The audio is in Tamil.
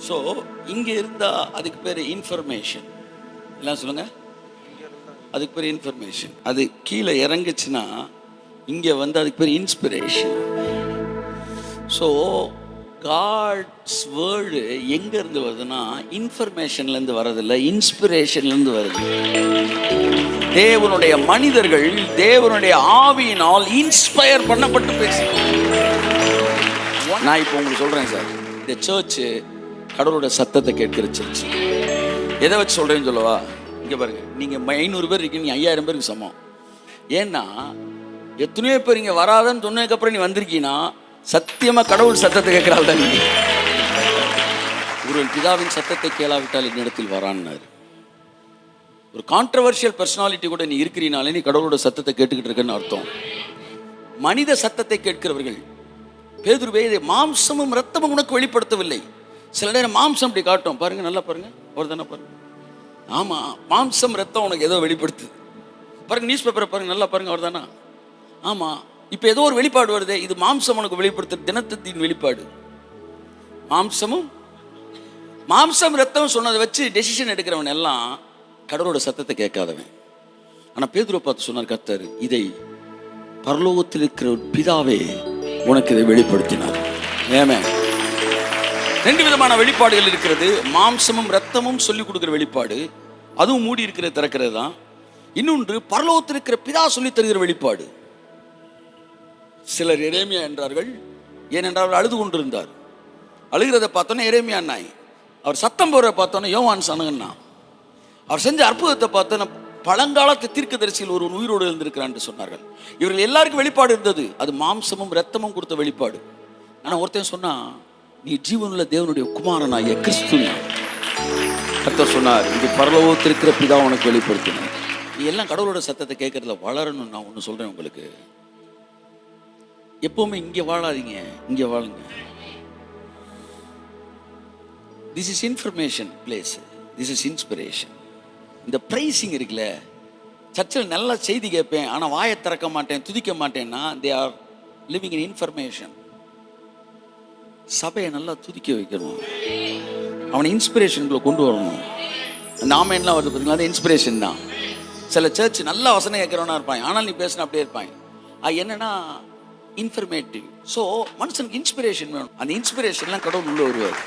ஸோ இங்கே இருந்தால் அதுக்கு பேர் இன்ஃபர்மேஷன். எல்லாம் சொல்லுங்கள், அதுக்கு பேர் இன்ஃபர்மேஷன். அது கீழே இறங்குச்சுன்னா இங்கே வந்து அதுக்கு பேர் இன்ஸ்பிரேஷன். ஸோ காட்ஸ் வேர்டு எங்கேருந்து வருதுன்னா இன்ஃபர்மேஷன்லேருந்து வரதில்லை, இன்ஸ்பிரேஷன்லேருந்து வருது. தேவனுடைய மனிதர்கள் தேவனுடைய ஆவியினால் இன்ஸ்பயர் பண்ணப்பட்டு பேசுகிறாங்க. நான் இப்போ உங்களுக்கு சொல்கிறேன் சார், இந்த சர்ச்சு கடவுளோட சத்தத்தை கேட்கிற சர்ச்சு. எதை வச்சு சொல்கிறேன்னு சொல்லவா? இங்கே பாருங்கள், நீங்கள் 500 பேர் இருக்கீங்க, நீ 5000 பேருக்கு சமம். ஏன்னா எத்தனையோ பேர் இங்கே வராதன்னு சொன்னதுக்கப்புறம் நீ வந்திருக்கீங்கன்னா சத்தியமாக கடவுள் சத்தத்தை கேட்குறாள் தான். நீங்கள் ஒரு பிதாவின் சத்தத்தை கேளாவிட்டால் என்னிடத்தில் வரான்னாரு. ஒரு கான்ட்ரவர்ஷியல் பர்சனாலிட்டி கூட நீ இருக்கிறீனாலே நீ கடவுளோட சத்தத்தை கேட்டுக்கிட்டு இருக்கன்னு அர்த்தம். மனித சத்தத்தை கேட்கிறவர்கள், பேதுருவே இதை மாம்சமும் ரத்தமும் உனக்கு வெளிப்படுத்தவில்லை. சில நேரம் மாம்சம் அப்படி காட்டும், பாருங்க, நல்லா பாருங்க, அவர் தானே பாருங்க. ஆமா, மாம்சம் ரத்தம் உனக்கு ஏதோ வெளிப்படுத்துது. பாருங்க, நியூஸ் பேப்பரை பாருங்க, நல்லா பாருங்க, அவர் தானா? ஆமா, இப்போ ஏதோ ஒரு வெளிப்பாடு வருது, இது மாம்சம் உனக்கு வெளிப்படுத்து, தினத்தின் வெளிப்பாடு. மாம்சம் ரத்தம் சொன்னதை வச்சு டெசிஷன் எடுக்கிறவன் எல்லாம் கடவுளோட சத்தத்தை கேட்காதவன். ஆனா பேதுருவை பார்த்து சொன்னார் கர்த்தர், இதை பரலோகத்தில் இருக்கிற பிதாவே உனக்கு இதை வெளிப்படுத்தினார். ஏமே, 2 விதமான வெளிப்பாடுகள் இருக்கிறது. மாம்சமும் ரத்தமும் சொல்லிக் கொடுக்கிற வெளிப்பாடு, அதுவும் மூடி இருக்கிற திறக்கிறது தான். இன்னொன்று பரலோகத்தில் இருக்கிற பிதா சொல்லி தருகிற வெளிப்பாடு. சிலர் எரேமியா என்றார்கள், ஏனென்றால் அவர் அழுது கொண்டிருந்தார். அழுகிறத பார்த்தோன்னே எரேமியா நாய், அவர் சத்தம் போடுறத பார்த்தோன்னே யோவான் சனகன்னா, அவர் செஞ்ச அற்புதத்தை பார்த்தோன்னா பழங்காலத்து தீர்க்கதரிசியில் ஒரு உயிரோடு இருந்திருக்கிறான்னு சொன்னார்கள். இவர்கள் எல்லாருக்கும் வெளிப்பாடு இருந்தது, அது மாம்சமும் ரத்தமும் கொடுத்த வெளிப்பாடு. ஆனால் ஒருத்தன் சொன்னா, நீ ஜீவனுள்ள தேவனுடைய குமாரனாகிய கிறிஸ்து. கர்த்தர் சொன்னார், இது பரலோகத்தில் இருக்கிற பிதா உனக்கு வெளிப்படுத்தினார். நீ எல்லாம் கடவுளோட சத்தத்தை கேட்கறதுல வளரணும். நான் ஒன்று சொல்றேன் உங்களுக்கு, எப்பவுமே இங்கே வாழாதீங்க, இங்கே வாழுங்க. This is information place, this is inspiration. இந்த பிரைசிங் இருக்குல்ல, சர்ச்சில் நல்ல செய்தி கேட்பேன் ஆனால் வாயை திறக்க மாட்டேன், துதிக்க மாட்டேன்னா they are living in information. சபையை நல்லா துதிக்க வைக்கணும், அவனை இன்ஸ்பிரேஷனுக்குள்ள கொண்டு வரணும். நாம என்ன வருது பார்த்தீங்களா, அது இன்ஸ்பிரேஷன் தான். சில சர்ச் நல்லா வசனம் கேட்குறவனா இருப்பாங்க, ஆனால் நீ பேசினா அப்படியே இருப்பாங்க. அது என்னன்னா இன்ஃபர்மேட்டிவ். ஸோ மனுஷனுக்கு இன்ஸ்பிரேஷன் வேணும். அந்த இன்ஸ்பிரேஷன்லாம் கடவுள் உள்ள வருவார்.